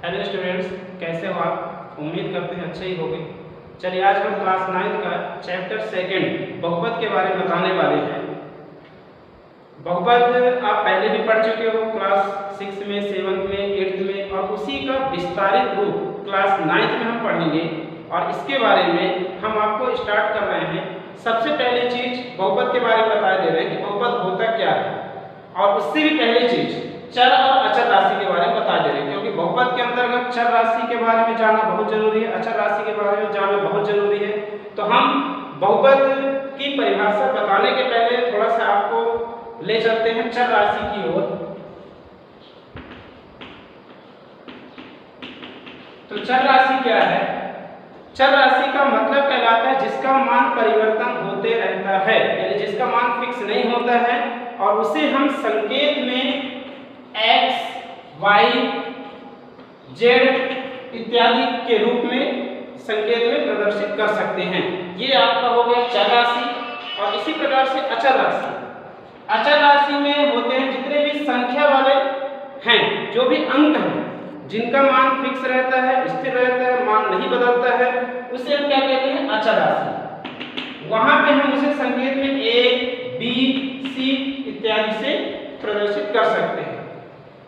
Hello students, कैसे हो आप? उम्मीद करते हैं अच्छे ही होंगे। चलिए आज हम क्लास 9 का चैप्टर सेकंड बहुपद के बारे में बताने वाले हैं। बहुपद आप पहले भी पढ़ चुके हो क्लास 6 में, 7 में, 8 में, और उसी का विस्तारित रूप क्लास 9 में हम पढ़ेंगे। और इसके बारे में हम आपको स्टार्ट कर रहे हैं। सबसे पहली चीज बहुपद के बारे में बता दे रहे हैं कि बहुपद होता क्या है, और उससे भी पहली चीज चर और अचर राशि के बारे में बता दे रहे हैं, क्योंकि बहुपद के अंतर्गत चर राशि के बारे में जानना बहुत जरूरी है, अचर राशि के बारे में जानना बहुत जरूरी है। तो हम बहुपद की परिभाषा बताने के पहले थोड़ा सा आपको ले चलते हैं चर राशि की ओर। तो चर राशि क्या है? चर राशि का मतलब कहलाता है जिसका मान परिवर्तन होते रहता है, यानी जिसका मान फिक्स नहीं होता है, और उसे हम संकेत में x, y, z इत्यादि के रूप में संकेत में प्रदर्शित कर सकते हैं। ये आपका हो गया चर राशि। और इसी प्रकार से अचर राशि। अचर राशि में होते हैं जितने भी संख्या वाले हैं, जो भी अंक हैं, जिनका मान फिक्स रहता है, स्थिर रहता है, मान नहीं बदलता है, उसे हम क्या कहते हैं? अचर राशि। वहां पे हम उसे संकेत में a, b, c इत्यादि से प्रदर्शित कर सकते हैं।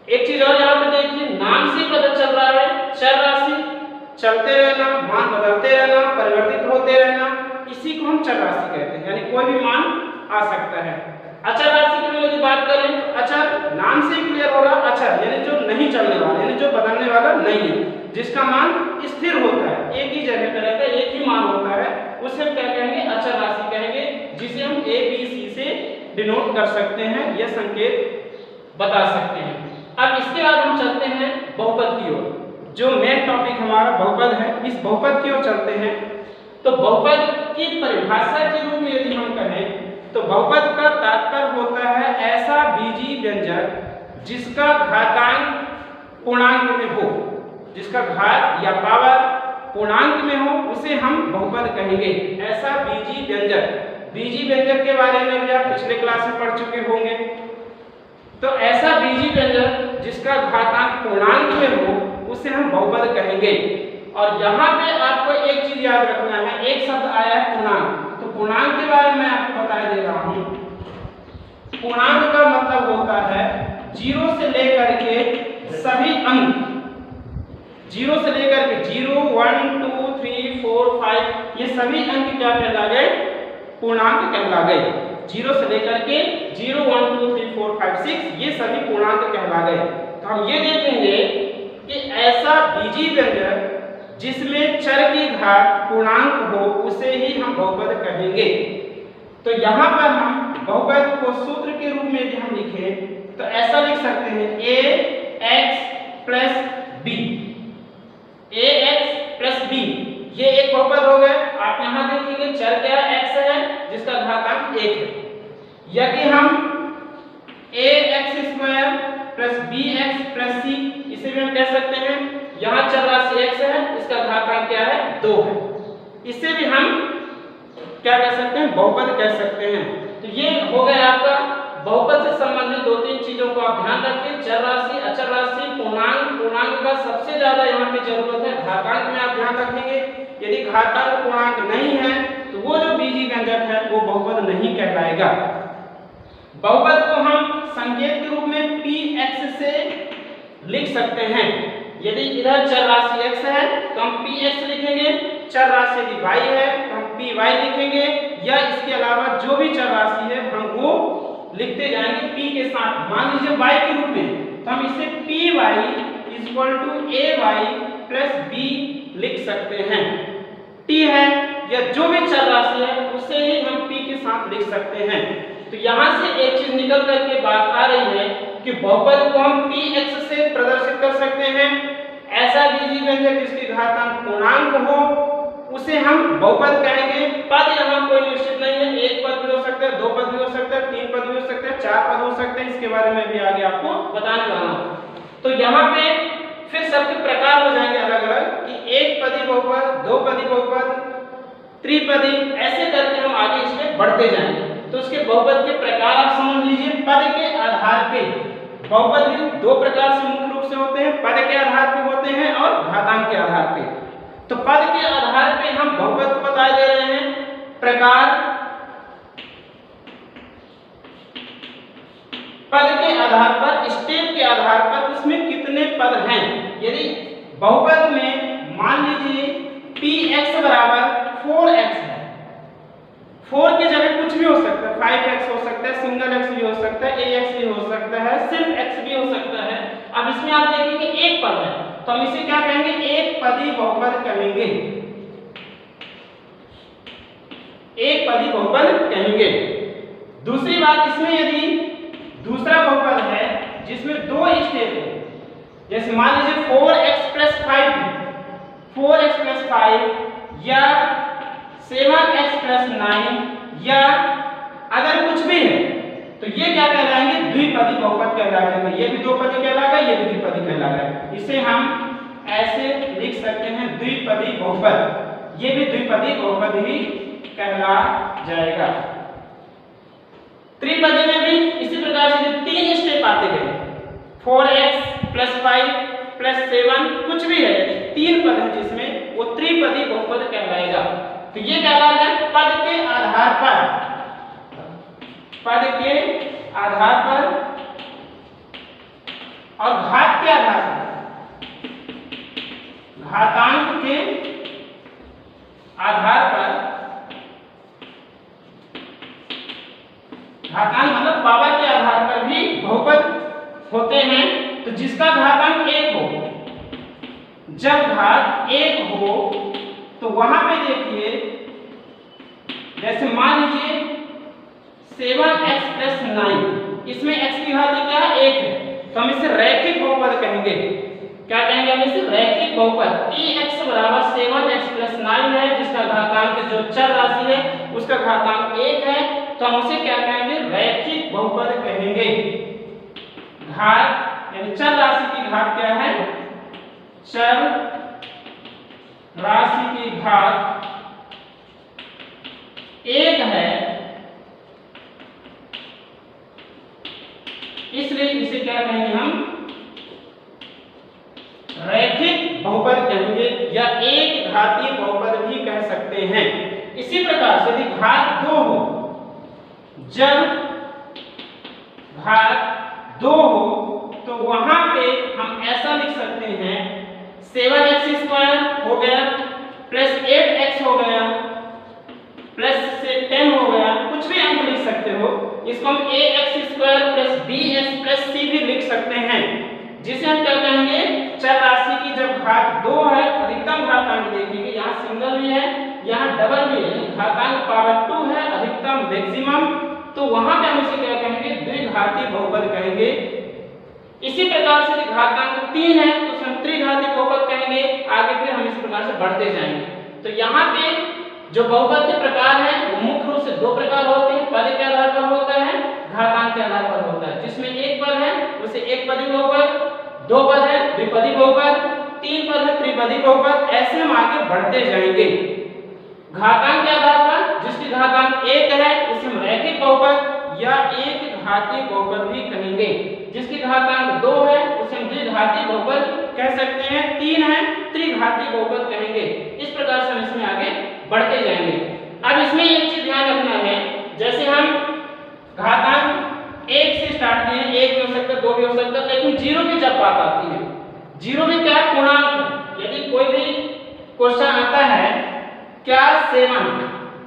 एक चीज और यहाँ पे देखिए, नाम से पता चल रहा है चर राशि, चलते रहना, मान बदलते रहना, परिवर्तित होते रहना, इसी को हम चर राशि कहते हैं, यानी कोई भी मान आ सकता है। अचर राशि की यदि बात करें तो अचर नाम से क्लियर हो रहा, अचर यानी जो नहीं चलने वाला, यानी जो बदलने वाला नहीं है, जिसका मान स्थिर होता है, एक ही जगह पर रहता है, एक ही मान होता है, उसे हम क्या कहेंगे? अचर राशि कहेंगे, जिसे हम a, b, c से डिनोट कर सकते हैं, यह संकेत बता सकते हैं। अब इसके बाद हम चलते हैं बहुपद की ओर। जो मेन टॉपिक हमारा बहुपद है, इस बहुपद की ओर चलते हैं। तो बहुपद की परिभाषा के रूप में यदि हम कहें तो बहुपद का तात्पर्य होता है ऐसा बीजीय व्यंजक जिसका घातांक पूर्णांक में हो, जिसका घात या पावर पूर्णांक में हो, उसे हम बहुपद कहेंगे। ऐसा बीजीय व्यंजक, बीजीय व्यंजक के बारे में भी आप पिछले क्लास में पढ़ चुके होंगे। तो ऐसा बीजीय व्यंजक जिसका घातांक पूर्णांक में हो, उसे हम बहुपद कहेंगे। और यहाँ पे आपको एक चीज याद रखना है, एक शब्द आया है पूर्णांक। तो पूर्णांक के बारे में आपको बता दे रहा हूँ। पूर्णांक का मतलब होता है 0 से लेकर के सभी अंक, 0 से लेकर के 0, 1, 2, 3, 4, 5, ये सभी अंक क्या कहला गए? पूर्णांक कहला गए। 0 से लेकर के 0, 1, 2, 3, 4, 5, 6 ये सभी पूर्णांक कहला गए। तो हम ये देखेंगे कि ऐसा बीजीय व्यंजक जिसमें चर की घात पूर्णांक हो, उसे ही हम बहुपद कहेंगे। तो यहाँ पर हम बहुपद को सूत्र के रूप में यदि हम लिखें तो ऐसा लिख सकते हैं ax plus b, ax plus b, ये एक बहुपद हो गया। आप यहाँ देखेंगे चर क्या x है, जिसका घातांक 1 है। यदि हम ax square plus bx plus c, इसे भी हम कह सकते हैं, यहाँ चर राशि x है, इसका घातांक क्या है? 2 है। इसे भी हम क्या कह सकते हैं? बहुपद कह सकते हैं। तो ये हो गया आपका बहुपद से संबंधित 2-3 चीजों को आप ध्यान रखिए। चर राशि, अचर राशि, पूर्णांक। पूर्णांक का सबसे ज्यादा यहाँ पे जरूरत है, घातांक में आप ध्यान रखेंगे। यदि घातांक पूर्णांक नहीं है तो वो जो बीजीय व्यंजक है वो बहुपद नहीं कहलाएगा। बहुपद को हम संकेत के रूप में px से लिख सकते हैं। यदि इधर चर राशि x है तो हम px लिखेंगे, चर राशि यदि y है तो हम py लिखेंगे, या इसके अलावा जो भी चर राशि है हम वो लिखते जाएंगे p के साथ। मान लीजिए y के रूप में, तो हम इसे py = ay प्लस b लिख सकते हैं। t है या जो भी चर राशि है उसे ही हम p के साथ लिख सकते हैं। तो यहाँ से एक चीज निकल करके बात आ रही है कि बहुपद को हम px से प्रदर्शित कर सकते हैं। ऐसा बीजीय व्यंजक जिसकी घातांक पूर्णांक हो, उसे हम बहुपद कहेंगे। पद यहाँ कोई निश्चित नहीं है, एक पद भी हो सकता है, 2 पद भी हो सकता है, 3 पद भी हो सकता है, 4 पद हो सकते हैं। इसके बारे में भी आगे आपको बताने वाला हूँ। तो यहाँ पे फिर सबके प्रकार हो जाएंगे अलग अलग, कि एक पदी बहुपद, 2 पदी बहुपद, त्रिपदी, ऐसे करके हम आगे इसमें बढ़ते जाएंगे। तो उसके बहुपद के प्रकार आप समझ लीजिए। पद के आधार पे बहुपद भी 2 प्रकार से मुख्य रूप से होते हैं? पद के आधार पे होते हैं और घातांक के आधार पे। तो पद के आधार पे हम बहुपद को बता दे रहे हैं, प्रकार पद के आधार पर, स्टेप के आधार पर उसमें कितने पद हैं। यदि बहुपद में मान लीजिए px बराबर 4x है, 4 की जगह कुछ भी हो सकता है, 5x हो सकता है, सिंगल x भी हो सकता है, ax भी हो सकता है, सिर्फ x भी हो सकता है। अब इसमें आप देखेंगे एक पद है, तो हम इसे क्या कहेंगे? एक पदी बहुपद कहेंगे, एक पदी बहुपद कहेंगे। दूसरी बात, इसमें यदि दूसरा बहुपद है जिसमें 2 स्टेप है, जैसे मान लीजिए 4x + 5 है, 4x + 5 या 7x + 9 या अगर कुछ भी है, तो ये क्या कहलाएंगे? द्विपदी बहुपद कहलाएंगे। ये भी द्विपदी कहलाएगा, ये भी द्विपदी कहलाएगा। इसे हम ऐसे लिख सकते हैं द्विपदी बहुपद, ये भी द्विपदी बहुपद ही कहला जाएगा। त्रिपदी में भी इसी प्रकार से 3 स्टेप आते गए, 4x + 5 + 7 कुछ भी है, 3 पद है जिसमें, वो त्रिपदी बहुपद कहलाएगा। तो ये कहलाएगा पद के आधार पर, पद के आधार पर और घात के आधार पर, घातांक के आधार पर, घातांक मतलब पावर के आधार पर भी बहुपद होते हैं। तो जिसका घातांक 1 हो, जब घात 1 हो तो वहां पे देखिए, जैसे मान लीजिए 7x + 9, इसमें x की घात क्या है? 1 है, तो हम इसे रैखिक बहुपद कहेंगे। क्या कहेंगे हम इसे? रैखिक बहुपद। px बराबर 7x + 9 है, जिसका घातांक जो चर राशि है उसका घातांक 1 है, तो हम उसे क्या कहेंगे? रैखिक बहुपद कहेंगे। घात यानी चर राशि की घात क्या है? चर राशि की घात 1 है, इसलिए इसे क्या कहेंगे हम? रैखिक बहुपद कहेंगे या एक घातीय बहुपद भी कह सकते हैं। इसी प्रकार से यदि घात 2 हो, जब घात 2 हो तो वहां पे हम ऐसा लिख सकते हैं 7x² हो गया प्लस 8x हो गया प्लस से 10 हो गया, कुछ भी अंक लिख सकते हो। इसको हम ax² plus bx plus c भी लिख सकते हैं, जिसे हम क्या कहेंगे? चर राशि की जब घात 2 है, अधिकतम घातांक देखेंगे, यहाँ सिंगल भी है, यहाँ डबल भी है, घातांक पावर 2 है, अधिकतम मैक्सिमम, तो वहां पे हम इसे क्या कहेंगे? द्विघाती बहुपद कहेंगे। इसी प्रकार से घातांक 3 है तो उसे हम त्रिघाती बहुपद कहेंगे। आगे फिर हम इस प्रकार से बढ़ते जाएंगे। तो यहाँ पे जो बहुपद के प्रकार हैं वो मुख्य रूप से 2 प्रकार होते हैं, पद के आधार पर होता है, घातांक के आधार पर होता है। जिसमें एक पद है उसे एक पदी बहुपद, 2 पद है द्विपदी बहुपद, 3 पद है त्रिपदी बहुपद, ऐसे हम आगे बढ़ते जाएंगे। घातांक के आधार पर जिसकी घातांक 1 है उसे हम रैखिक बहुपद या एक घातीय बहुपद भी कहेंगे। जिसकी घातांक 2 है उसे हम द्विघाती बहुपद कह सकते हैं, 3 है त्रिघाती बहुपद कहेंगे। इस प्रकार से हम इसमें आगे बढ़ते जाएंगे। अब इसमें एक चीज ध्यान रखना है, जैसे हम घातांक 1 से स्टार्ट किए, 1 भी हो सकता है, 2 भी हो सकता है, लेकिन 0 की जब बात आती है, 0 में क्या पूर्णांक है। यदि कोई भी क्वेश्चन आता है क्या 7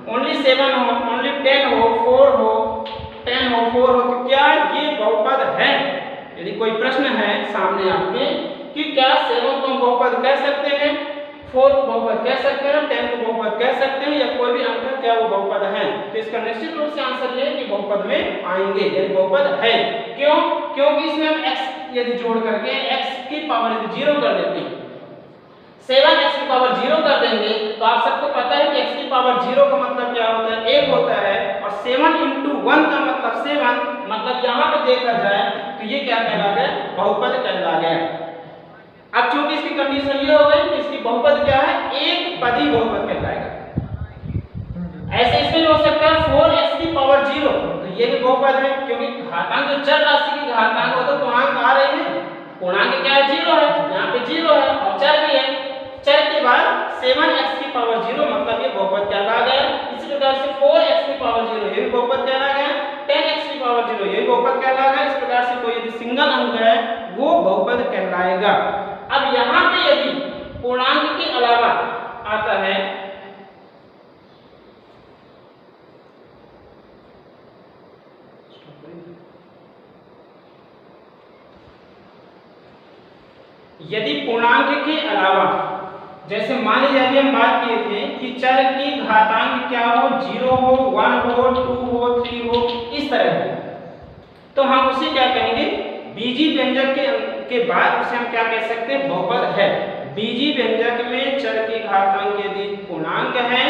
ओनली 7 हो, ओनली 10 हो, 4 हो, 10 हो, 4 हो, तो क्या ये बहुपद है? यदि कोई प्रश्न है सामने आपके कि क्या 7 को हम बहुपद कह सकते हैं, 4 को बहुपद कह सकते हैं, 10 को बहुपद कह सकते हैं, या कोई भी अंक है क्या वो बहुपद है, तो इसका निश्चित रूप से आंसर ये है कि बहुपद में आएंगे, यदि बहुपद है। क्यों? क्योंकि इसमें हम x यदि जोड़ करके x की पावर यदि 0 कर देते हैं, 7x की पावर 0 कर देंगे, तो आप सबको पता है कि x की पावर 0 का मतलब क्या होता है? 1 होता है, और 7 × 1 का मतलब 7, मतलब यहाँ पे देखा जाए तो ये क्या कहला गया? बहुपद कहला गया। अब चूंकि इसकी कंडीशन ये हो गई कि इसकी बहुपद क्या है? एक पदी बहुपद कहलाएगा। ऐसे इसमें हो सकता है 4x की पावर 0, तो ये भी बहुपद है, क्योंकि घातांक जो चर राशि की घातांक हो तो पूर्णांक आ रही है, पूर्णांक क्या है 0 है, यहाँ पे 0 है और चर भी है। चर के बाद 7x की पावर 0 मतलब ये बहुपद कहला गया। इसी प्रकार से 4x की पावर 0 ये भी बहुपद कहला गया। 10x की पावर 0 ये भी बहुपद कहला गया। इस प्रकार से कोई यदि सिंगल अंक है वो बहुपद कहलाएगा। अब यहाँ पे यदि पूर्णांक के अलावा आता है यदि पूर्णांक के अलावा जैसे मान लीजिए अभी हम बात किए थे कि चर की घातांक क्या हो 0 हो 1 हो 2 हो 3 हो इस तरह हो, तो हम उसे क्या कहेंगे बीजी व्यंजक के बाद उसे हम क्या कह सकते हैं बहुपद है। बीजी व्यंजक में चर की घातांक यदि पूर्णांक है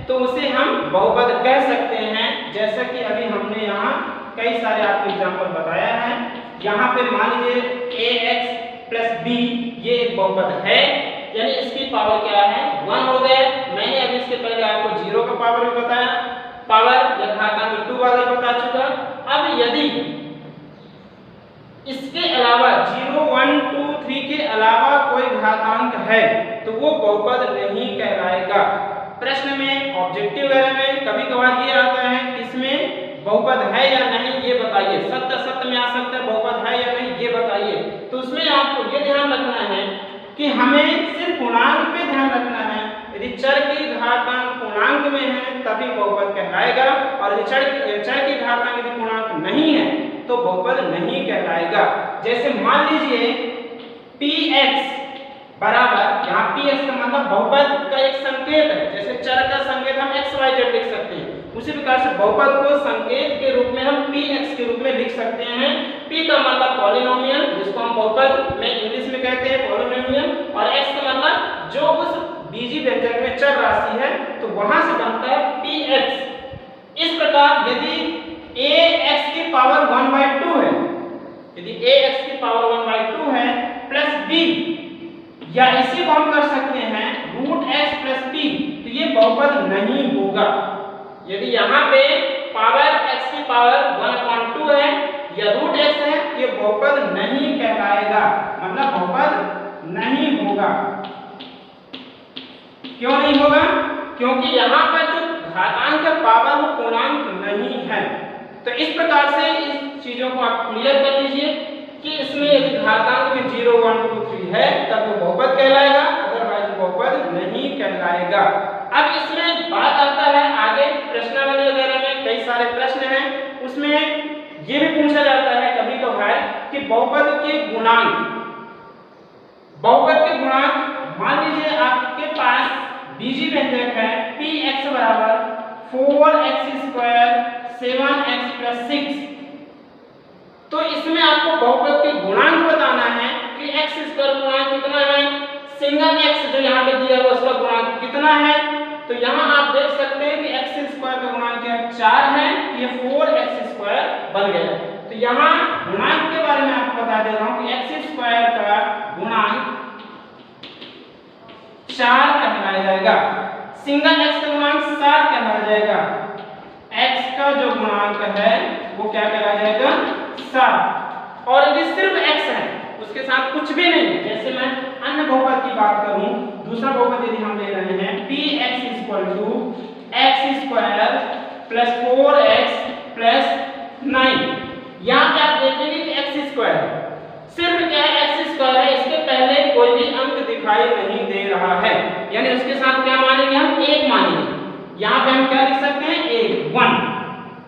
तो उसे हम बहुपद कह सकते हैं। जैसा कि अभी हमने यहाँ कई सारे आपको एग्जाम्पल बताया है। यहाँ पे मान लीजिए ax प्लस b ये एक बहुपद है, यानी इसकी पावर क्या है 1 हो गया। मैंने अभी इसके पहले आपको 0 का पावर भी बताया, पावर या घातांक 2 वाला बता चुका। अब यदि इसके अलावा 0 1 2 3 के अलावा कोई घातांक है तो वो बहुपद नहीं कहलाएगा। प्रश्न में ऑब्जेक्टिव वगैरह में कभी कभार ये आता है इसमें बहुपद है या नहीं ये बताइए, सत्य सत्य में आ सकता है बहुपद है या नहीं ये बताइए। तो उसमें आपको ये ध्यान रखना है कि हमें सिर्फ पूर्णांक पे ध्यान रखना है। यदि चर की घातांक पूर्णांक में है तभी बहुपद कहलाएगा, और यदि चर की घातांक यदि पूर्णांक नहीं है तो बहुपद नहीं कहलाएगा। जैसे मान लीजिए px बराबर, यहाँ px का मतलब बहुपद का एक संकेत है। जैसे चर का संकेत हम x y z लिख सकते हैं, उसी प्रकार से बहुपद को संकेत के रूप में हम px के रूप में लिख सकते हैं। p का मतलब पॉलिनोमियल जिसको हम बहुपद में इंग्लिश में कहते हैं पॉलिनोमियल, और x का मतलब जो उस बीजी व्यंजक में चर राशि है तो वहां से बनता है px। इस प्रकार यदि ax की पावर 1/2 है, यदि ax की पावर 1/2 है प्लस b, या इसी को हम कर सकते हैं √x + p, तो ये बहुपद नहीं होगा। यदि यहाँ पे पावर x की पावर 1/2 है या √x है ये बहुपद नहीं कहलाएगा, मतलब बहुपद नहीं होगा। क्यों नहीं होगा? क्योंकि यहाँ पर जो घातांक का पावर वो पूर्णांक नहीं है। तो इस प्रकार से इस चीजों को आप क्लियर कर लीजिए कि इसमें यदि घातांक में 0 1 2 3 है तब वो बहुपद कहलाएगा, अदरवाइज बहुपद नहीं कहलाएगा। अब इसमें बात आता है आगे प्रश्नावली वगैरह में कई सारे प्रश्न हैं, उसमें ये भी पूछा जाता है कभी कभार कि बहुपद के गुणांक, बहुपद के गुणांक मान लीजिए आपके पास बीजी व्यंजक है px बराबर 4x² 7x + 6, तो इसमें आपको बहुपद के गुणांक बताना है कि x² गुणांक कितना है, सिंगल x जो यहाँ पे दिया हुआ उसका गुणांक कितना है। तो यहाँ आप देख सकते हैं कि x² का गुणांक क्या 4 है, ये 4x² बन गया। तो यहाँ गुणांक के बारे में आपको बता दे रहा हूँ कि x² का गुणांक 4 कहलाया जाएगा, सिंगल x का गुणांक 7 कहलाया जाएगा, x का जो गुणांक है वो क्या कहलाया जाएगा 7। और यदि सिर्फ x है उसके साथ कुछ भी नहीं, जैसे मैं अन्य बहुपद की बात करूं, दूसरा बहुपद यदि हम ले रहे हैं px = x² + 4x + 9, यहाँ पे आप देखेंगे कि x² है, सिर्फ क्या है x² है, इसके पहले कोई भी अंक दिखाई नहीं दे रहा है, यानी उसके साथ क्या मानेंगे हम 1 मानेंगे। यहाँ पे हम क्या लिख सकते हैं 1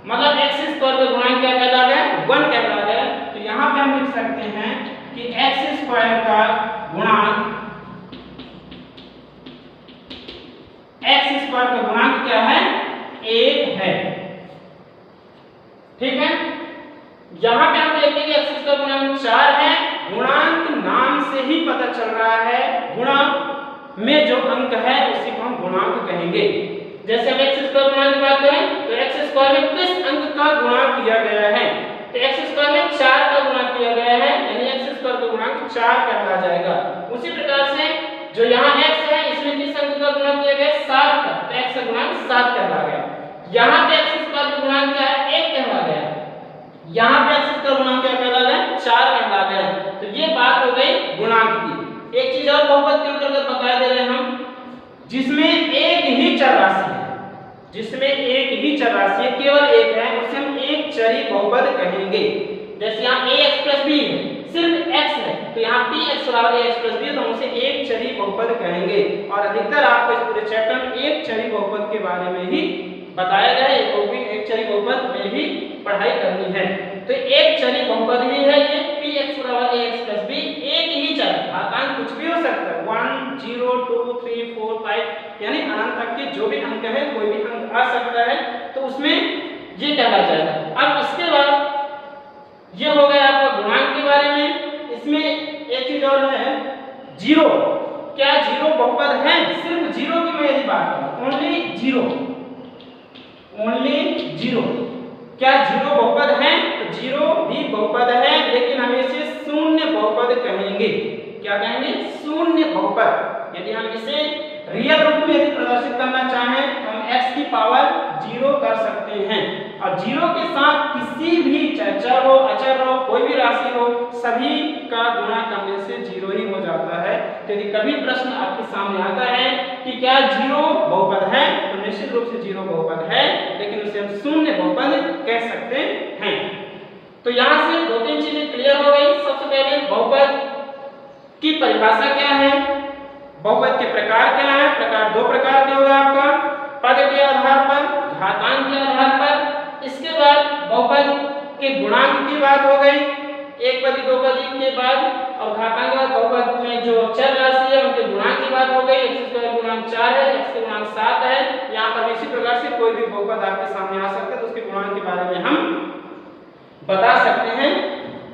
मतलब x² का गुणांक क्या कहला गया 1 कहला गया। तो यहाँ पे हम लिख सकते हैं कि x² का गुणांक, x² का गुणांक क्या है 1 है, ठीक है। यहाँ पे हम देखेंगे x² का गुणांक 4 है, गुणांक नाम से ही पता चल रहा है गुणांक में जो अंक है उसी को हम गुणांक कहेंगे। जैसे हम x² गुणांक की बात करें तो x² में किस अंक का गुणा किया गया है, तो x² में 4 का गुणा किया गया है, यानी x² का गुणांक 4 कहला जाएगा। उसी प्रकार से जो यहाँ x है इसमें किस अंक का गुणा किया गया 7 का, तो x का गुणांक 7 कहला गया। यहाँ पे x² का गुणांक क्या है 1 कहला गया, यहाँ पे x² का गुणांक क्या कहला गया 4 कहला गया। तो ये बात हो एक चीज और बहुपद के अंतर्गत बता दे रहे हैं हम, जिसमें एक ही चर राशि है, जिसमें एक ही चर राशि है, केवल एक है, उसे हम एक चरी बहुपद कहेंगे। जैसे यहाँ ax प्लस b है, सिर्फ x है, तो यहाँ px बराबर ax प्लस b है, तो हम उसे एक चरी बहुपद कहेंगे। और अधिकतर आपको इस पूरे चैप्टर में एक चरी बहुपद के बारे में ही बताया गया है, एक चरी बहुपद में ही पढ़ाई करनी है। तो एक चरी बहुपद ही है ये px बराबर ax प्लस b, एक ही चर, घातांक कुछ भी हो सकता है, 1 0 2 3 4 5 यानी अनंत तक के जो भी अंक है, कोई भी अंक आ सकता है, तो उसमें ये कहा जाएगा। अब इसके बाद ये हो गया आपका गुणांक के बारे में। इसमें एक चीज और है, जीरो। क्या जीरो बहुपद है? सिर्फ जीरो की मैं यदि बात करूं, ओनली जीरो, ओनली जीरो। क्या जीरो बहुपद है? तो जीरो भी बहुपद है, लेकिन हम इसे शून्य बहुपद कहेंगे। क्या कहेंगे? शून्य बहुपद। यदि हम इसे रियल रूप में यदि प्रदर्शित करना चाहें तो हम x की पावर 0 कर सकते हैं, और 0 के साथ किसी भी चर हो, अचर हो, कोई भी राशि हो, सभी का गुणा करने से 0 ही हो जाता है। तो यदि कभी प्रश्न आपके सामने आता है कि क्या 0 बहुपद है, तो निश्चित रूप से 0 बहुपद है, लेकिन उसे हम शून्य बहुपद कह सकते हैं। तो यहाँ से दो तीन चीजें क्लियर हो गई। सबसे पहले बहुपद की परिभाषा क्या है, बहुपद के प्रकार क्या है। प्रकार दो प्रकार के होगा आपका, पद के आधार पर, घातांक के आधार पर। इसके बाद बहुपद के गुणांक की बात हो गई, एक पदी दो पदी के बाद, और घातांक के बाद बहुपद में जो चर राशि है उनके गुणांक की बात हो गई। x का गुणांक 4 है, x का गुणांक 7 है। यहाँ पर इसी प्रकार से कोई भी बहुपद आपके सामने आ सकता है, तो उसके गुणांक के बारे में हम बता सकते हैं।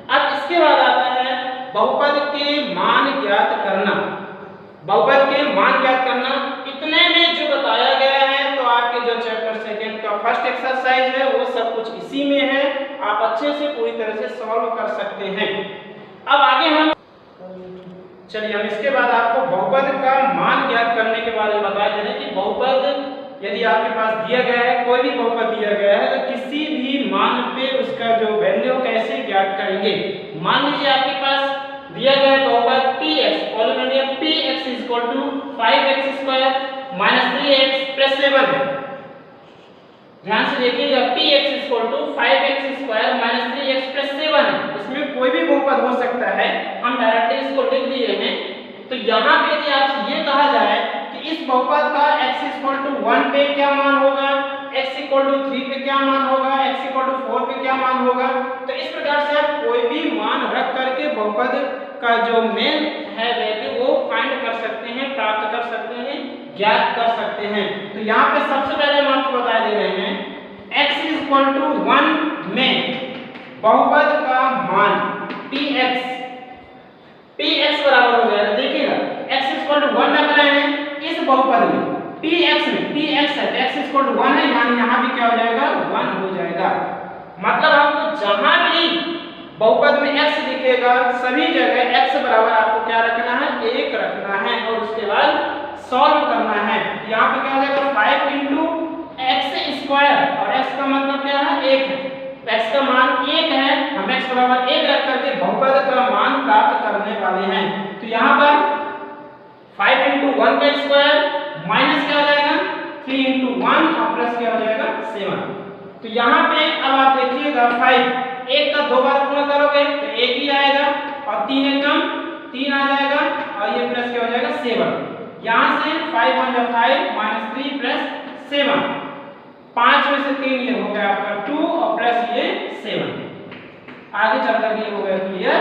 अब इसके बाद आता है बहुपद के मान ज्ञात करना। बहुपद के मान ज्ञात करना, इतने में जो बताया गया है, तो आपके जो चैप्टर सेकंड का फर्स्ट एक्सरसाइज है वो सब कुछ इसी में है, आप अच्छे से पूरी तरह से सॉल्व कर सकते हैं। अब आगे हम चलिए, हम इसके बाद आपको बहुपद का मान ज्ञात करने के बारे में बता दे रहे हैं कि बहुपद यदि आपके पास दिया गया है, कोई भी बहुपद दिया गया है, तो किसी भी मान पे उसका जो वैल्यू कैसे ज्ञात करेंगे। मान लीजिए आपके पास दिया गया बहुपद px, polynomial px is equal to 5x square minus 3x plus 7 है। ध्यान से देखिएगा, px is equal to 5x square minus 3x plus 7 है। इसमें कोई भी बहुपद हो सकता है, हम डायरेक्टली इसको लिख दिए हैं। तो यहाँ पे यदि आपसे ये कहा जाए कि इस बहुपद का x इक्वल टू 1 पे क्या मान होगा, x इक्वल टू 3 पे क्या मान होगा, x इक्वल टू 4 पे क्या मान होगा, तो इस प्रकार से आप कोई भी मान रख करके बहुपद का जो मेन है वैल्यू वो फाइंड कर सकते हैं, प्राप्त कर सकते हैं, ज्ञात कर सकते हैं। तो यहाँ पे सबसे पहले हम आपको बता दे रहे हैं x इक्वल टू 1 में बहुपद का मान px बराबर हो जाएगा। देखिएगा, x इक्वल टू 1 रख रहे हैं इस बहुपद में, px है, x इक्वल टू 1 है, यानी यहाँ भी क्या हो जाएगा, 1 हो जाएगा। मतलब हमको जहां भी बहुपद में x दिखेगा, सभी जगह x बराबर आपको क्या रखना है, 1 रखना है, और उसके बाद सॉल्व करना है। यहाँ पे क्या हो जाएगा, 5 इंटू एक्स स्क्वायर, और x का मतलब क्या है, 1 है, x का मान 1 है, हम x बराबर 1 रख करके बहुपद का मान प्राप्त करने वाले हैं। तो यहाँ पर 5 इंटू 1 का स्क्वायर माइनस क्या हो जाएगा, 3 इंटू 1 और प्लस क्या हो जाएगा, 7। तो यहाँ पे अब आप देखिएगा, 5 1 का 2 बार गुणा करोगे तो 1 ही आएगा, और 3 एकम 3 आ जाएगा, और ये प्लस क्या हो जाएगा, 7। यहाँ से 5 1 जा 5 माइनस 3 प्लस 7, 5 में से 3 ये हो गया आपका 2 और प्लस ये 7। आगे चल करके ये हो गया क्लियर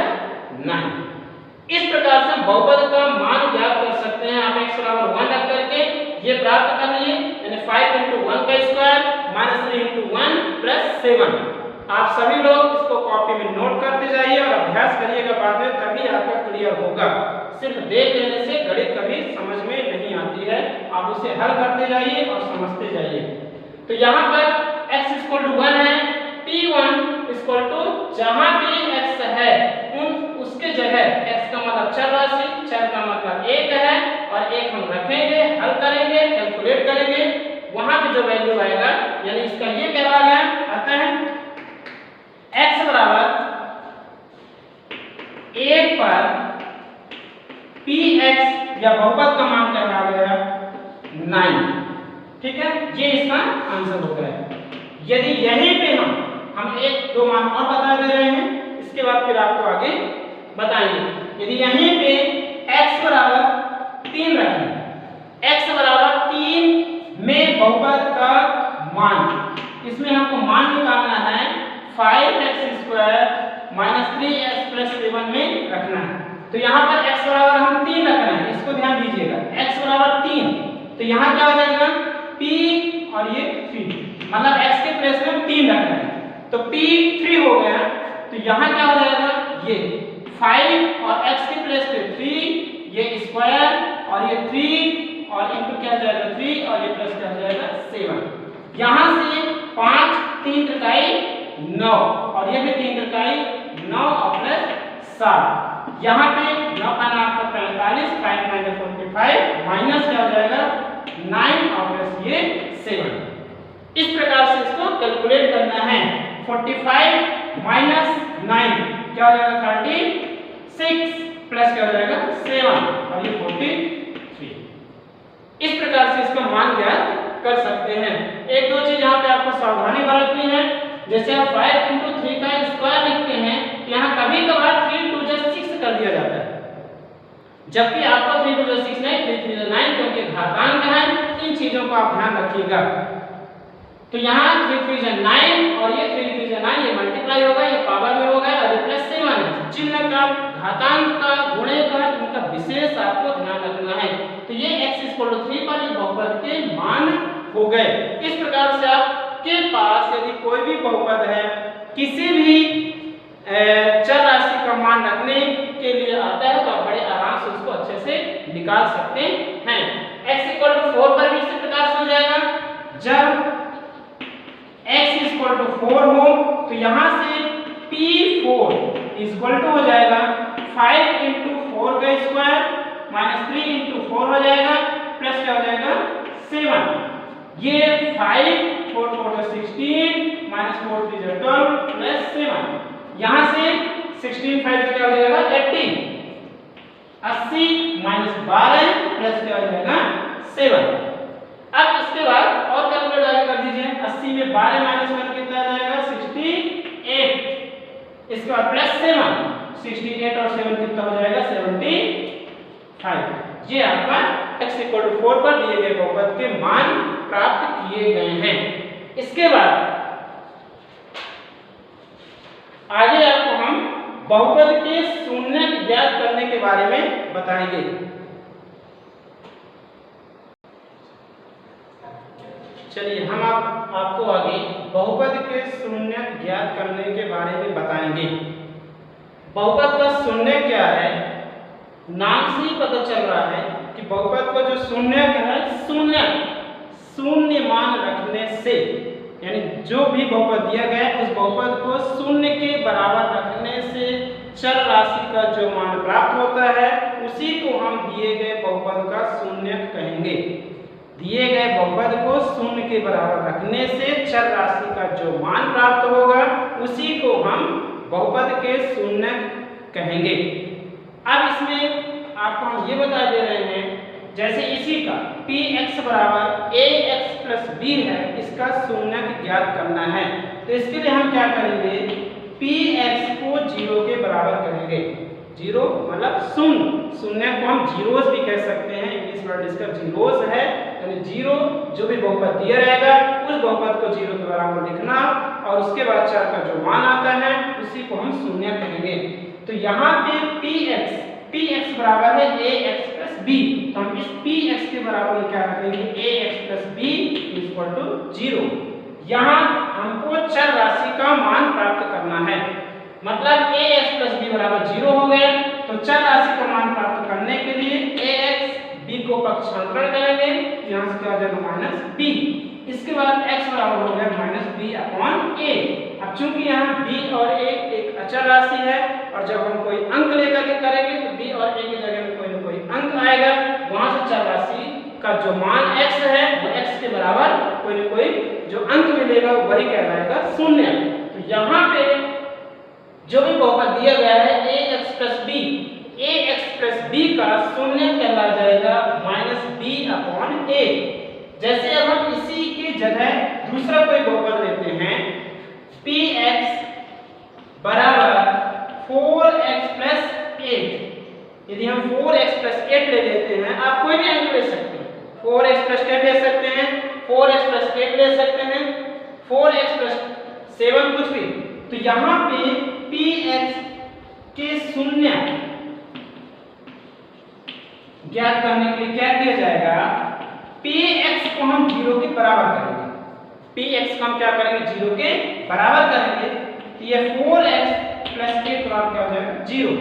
9। इस प्रकार से बहुपद का मान ज्ञात कर सकते हैं आप। x बराबर 1 रख करके ये प्राप्त कर लिए, यानी 5 इंटू 1 का स्क्वायर माइनस 3 इंटू 1 प्लस 7। आप सभी लोग इसको कॉपी में नोट करते जाइए और अभ्यास करिएगा बाद में, तभी आपका क्लियर होगा। सिर्फ देख लेने से गणित कभी समझ में नहीं आती है, आप उसे हल करते जाइए और समझते जाइए। तो यहाँ पर x इक्वल टू 1 है, p1 इक्वल टू जहाँ भी x है उसके जगह x का मतलब चर राशि, चर का मतलब 1 है, और 1 हम रखेंगे, हल करेंगे, कैलकुलेट करेंगे, वहां पे जो वैल्यू आएगा, यानी इसका ये क्या आ गया, आता है x बराबर 1 पर p 3x या बहुपद का मान क्या आ गया 9। ठीक है, ये इसका आंसर हो गया है। यदि यहीं पे हम एक दो मान और बता दे रहे हैं, इसके बाद फिर आपको आगे बताएंगे। यदि यहीं पे x बराबर 3 रखें, x बराबर 3 में बहुपद का मान, इसमें हमको मान निकालना है 5x² माइनस 3x प्लस 7 में रखना है। तो यहाँ पर x बराबर हम 3 रख रहे हैं, इसको ध्यान दीजिएगा। x बराबर 3, तो यहाँ क्या हो जाएगा p और ये 3, मतलब x के प्लेस में 3 रख रहे हैं, तो p 3 हो गया। तो यहाँ क्या हो जाएगा, ये 5 और x के प्लेस पे 3, ये स्क्वायर और ये 3 और इनटू क्या हो जाएगा 3 और ये प्लस क्या हो जाएगा 7। यहाँ से 5 3 त्रिकाई 9 और ये भी 3 त्रिकाई 9 और प्लस 7। यहाँ पे 9 का 9 आपका 45, 5 9 45 माइनस क्या हो जाएगा 9 और प्लस ये 7। इस प्रकार से इसको कैलकुलेट करना है। 45 माइनस 9 क्या हो जाएगा 36 प्लस क्या हो जाएगा 7 और ये 43। इस प्रकार से इसका मान ज्ञात कर सकते हैं। एक दो चीज यहाँ पे आपको सावधानी बरतनी है। जैसे आप 5 × 3 का स्क्वायर लिखते हैं, यहाँ कभी कभार 3 2 6 कर दिया जाता है, जबकि आपको 3 2 6 नहीं 3 3 9, क्योंकि घातांक है। इन चीजों को आप ध्यान रखिएगा। तो यहाँ 3 3 9 और ये 3 3 9, ये मल्टीप्लाई होगा, ये पावर में होगा और ये प्लस 7 है। चिन्ह का, घातांक का, गुणे का, इनका विशेष आपको ध्यान रखना है। तो ये x 3 पर ये बहुपद के मान हो गए। इस प्रकार से आपके पास यदि कोई भी बहुपद है, किसी भी चर राशि का मान रखने के लिए आता है, तो आप बड़े आराम से उसको अच्छे से निकाल सकते हैं। x 4 पर भी इसी प्रकार से हो जाएगा। जब x 4 हो तो यहाँ से p4 हो जाएगा 5 × 4 का स्क्वायर माइनस 3 × 4 हो जाएगा प्लस क्या हो जाएगा 7। ये 5 4 4 16 माइनस 4 3 12 प्लस 7। यहाँ से 16 5 क्या हो जाएगा 80 माइनस 12 प्लस क्या हो जाएगा 7। अब इसके बाद और कैलकुलेट आगे कर दीजिए। 80 में 12 माइनस 1 कितना आ जाएगा 68। इसके बाद प्लस 7, 68 और 7 कितना हो जाएगा 75। ये आपका x 4 पर दिए गए बहुपद के मान प्राप्त किए गए हैं। इसके बाद आगे आपको हम बहुपद के शून्य ज्ञात करने के बारे में बताएंगे। चलिए हम आपको आगे बहुपद के शून्य ज्ञात करने के बारे में बताएंगे। बहुपद का शून्य क्या है, नाम से ही पता चल रहा है कि बहुपद का जो शून्य है, शून्य मान रखने से, यानी जो भी बहुपद दिया गया है उस बहुपद को शून्य के बराबर रखने से चर राशि का जो मान प्राप्त होता है, उसी को हम दिए गए बहुपद का शून्य कहेंगे। दिए गए बहुपद को शून्य के बराबर रखने से चर राशि का जो मान प्राप्त होगा, उसी को हम बहुपद के शून्य कहेंगे। अब इसमें आपको हम ये बता दे रहे हैं, जैसे इसी का px बराबर ax प्लस b है, इसका शून्य ज्ञात करना है। तो इसके लिए हम क्या करेंगे, px को 0 के बराबर करेंगे। 0 मतलब शून्य को हम जीरोस भी कह सकते हैं, इंग्लिश वर्ड इसका जीरोस है। यानी 0 जो भी बहुपद दिया रहेगा उस बहुपद को 0 के बराबर लिखना और उसके बाद चर का जो मान आता है उसी को हम शून्य कहेंगे। तो यहाँ पे px बराबर है ax प्लस b, तो हम इस px के बराबर क्या रखेंगे ax प्लस b = 0। यहाँ हमको चर राशि का मान प्राप्त करना है, मतलब ax प्लस b बराबर 0 हो गया। तो चर राशि का मान प्राप्त करने के लिए ax b को पक्षांतरण करेंगे, यहाँ से क्या हो जाएगा माइनस b। इसके बाद x बराबर हो गया माइनस b/a। अब चूंकि यहाँ b और a एक अचर राशि है और जब हम कोई अंक लेकर के करेंगे तो b और a की जगह में कोई ना कोई अंक आएगा, वहां से चर राशि का जो मान x है वो x के बराबर कोई ना कोई जो अंक मिलेगा वही कहलाएगा शून्य। तो यहाँ पे जो भी बहुपद दिया गया है ax प्लस b का शून्य 1। जैसे अब हम इसी की जगह दूसरा कोई बहुपद लेते हैं, px बराबर 4x प्लस 8। यदि हम 4x प्लस 8 ले लेते हैं, आप कोई भी अंक ले सकते हैं, 4x प्लस 10 ले सकते हैं, 4x प्लस 8 ले सकते हैं, 4x प्लस 7 कुछ भी। तो यहाँ पे px के शून्य ज्ञात करने के लिए क्या किया जाएगा, px को हम 0 के बराबर करेंगे। px को हम क्या करेंगे, 0 के बराबर करेंगे। तो ये 4x प्लस 8 बराबर क्या हो जाएगा, 0।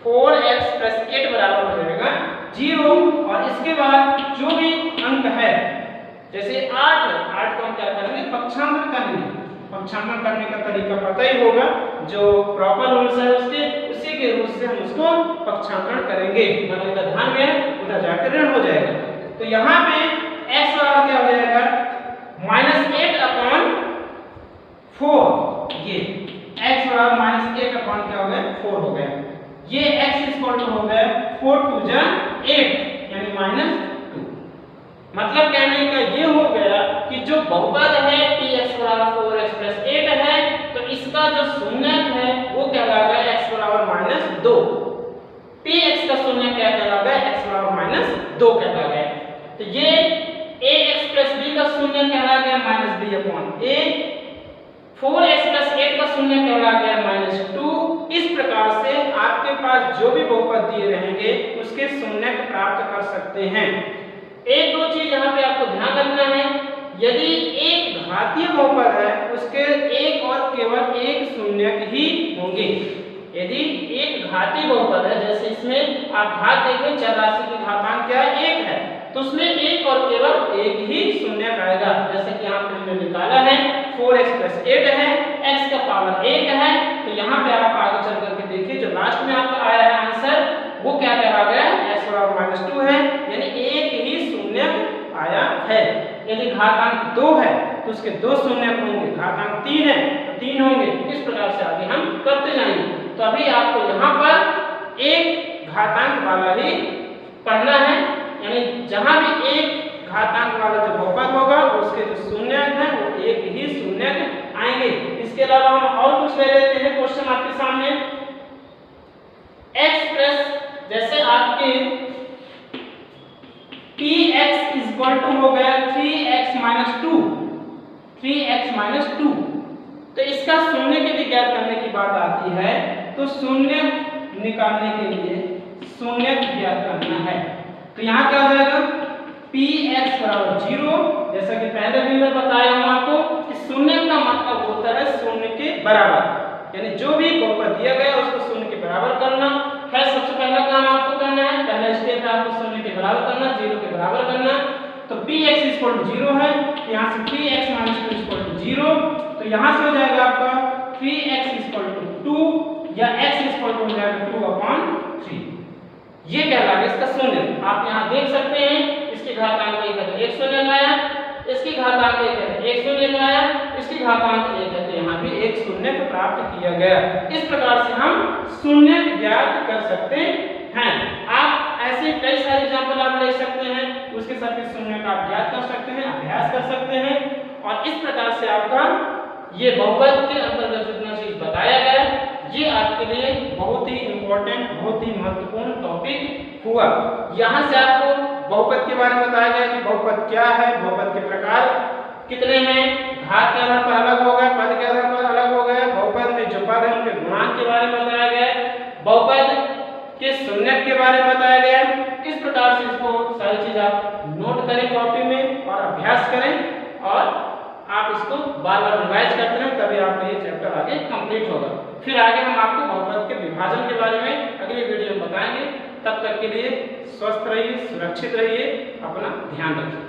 4x प्लस 8 बराबर हो जाएगा 0। और इसके बाद जो भी अंक है, जैसे 8 को हम क्या करेंगे, पक्षांतर करेंगे। पक्षांतर करने का तरीका पता ही होगा, जो प्रॉपर रूल्स है उसके, उसी के रूल से हम उसको पक्षांतरण करेंगे। मतलब इधर धन में उधर जाकर ऋण हो जाएगा। तो यहाँ पे x बराबर क्या हो जाएगा, -8/4। ये x बराबर -8 अपॉन क्या हो गया, 4 हो गया। ये x इक्वल टू हो गया 4 2 जा 8 यानी -2। मतलब कहने का ये हो गया कि जो बहुपद है px बराबर 4x प्लस 8 है, तो इसका जो शून्यक है वो कहलाएगा x बराबर -2। px का शून्यक क्या कहलाएगा, x बराबर -2 कहलाएगा। तो ये ax प्लस b का शून्यक कहलाएगा -b/a, 4x प्लस 8 का शून्यक कहलाएगा -2। इस प्रकार से आपके पास जो भी बहुपद दिए रहेंगे उसके शून्यक प्राप्त कर सकते हैं। एक दो चीज यहाँ पे आपको ध्यान रखना है, यदि एक घातीय बहुपद है उसके एक और केवल एक शून्यक ही होंगे। यदि एक घातीय बहुपद है, जैसे इसमें आप घात देखें, चर राशि की घातांक क्या है, 1 है, तो उसमें एक और केवल एक ही शून्यक आएगा। जैसे कि यहाँ पे हमने निकाला है 4x प्लस 8 है, x का पावर 1 है। तो यहाँ पे आप आगे चल करके देखिए, जो लास्ट में आपका आया है आंसर वो क्या कहा गया है, x बराबर -2 है, यानी एक ही शून्यक आया है। यदि घातांक 2 है तो उसके 2 शून्यक होंगे, घातांक 3 है तो 3 होंगे। इस प्रकार से आगे हम करते जाएंगे। तो अभी आपको यहाँ पर एक घातांक वाला ही पढ़ना है, यानी जहां भी एक घातांक वाला जो बहुपद होगा उसके जो शून्यक हैं वो एक ही शून्यक आएंगे। इसके अलावा हम और कुछ ले लेते हैं क्वेश्चन आपके सामने। x प्लस, जैसे आपके px इक्वल टू हो गया 3x -2, 3x -2। तो इसका शून्य के लिए ज्ञात करने की बात आती है, तो शून्य निकालने के लिए शून्य ज्ञात करना है। तो यहाँ क्या हो जाएगा, px बराबर 0। जैसा कि पहले भी मैं बताया हूँ आपको कि शून्य का मतलब होता है शून्य के बराबर, यानी जो भी बहुपद दिया गया उसको शून्य के बराबर करना है। सबसे पहला काम आपको करना है, पहला स्टेप है आपको शून्य के बराबर करना, 0 के बराबर करना। तो px 0 है, यहाँ से 3x -2 0। तो यहाँ से हो जाएगा आपका 3x 2 या x हो जाएगा 2/3। ये कहलाएगा इसका शून्य। आप यहाँ देख सकते हैं, इसकी घातांक 1 है तो 1 शून्य आया, इसकी घातांक 1 है तो 1 शून्य आया, इसकी घातांक 1 है तो यहाँ भी 1 शून्य प्राप्त किया गया। इस प्रकार से हम शून्य ज्ञात कर सकते हैं। आप ऐसे कई सारे एग्जाम्पल आप ले सकते हैं, उसके साथ ही शून्य का आप ज्ञात कर सकते हैं, अभ्यास कर सकते हैं। और इस प्रकार से आपका ये बहुपद के अंतर्गत जितना चीज बताया गया, ये आपके लिए बहुत ही इंपॉर्टेंट, बहुत ही महत्वपूर्ण टॉपिक हुआ। यहाँ से आपको बहुपद के बारे में बताया गया कि बहुपद क्या है, बहुपद के प्रकार कितने हैं, घात के आधार पर अलग हो गए, पद के आधार पर अलग हो गए, बहुपद में जो पद है उनके गुणांक के बारे में बताया गया, बहुपद के शून्यक के बारे में बताया गया। इस प्रकार से इसको सारी चीज आप नोट करें कॉपी में और अभ्यास करें, और आप इसको बार-बार रिवाइज करते रहें, तभी आपका ये चैप्टर आगे कंप्लीट होगा। फिर आगे हम आपको बहुपद के विभाजन के बारे में अगले वीडियो में बताएंगे। तब तक के लिए स्वस्थ रहिए, सुरक्षित रहिए, अपना ध्यान रखिए।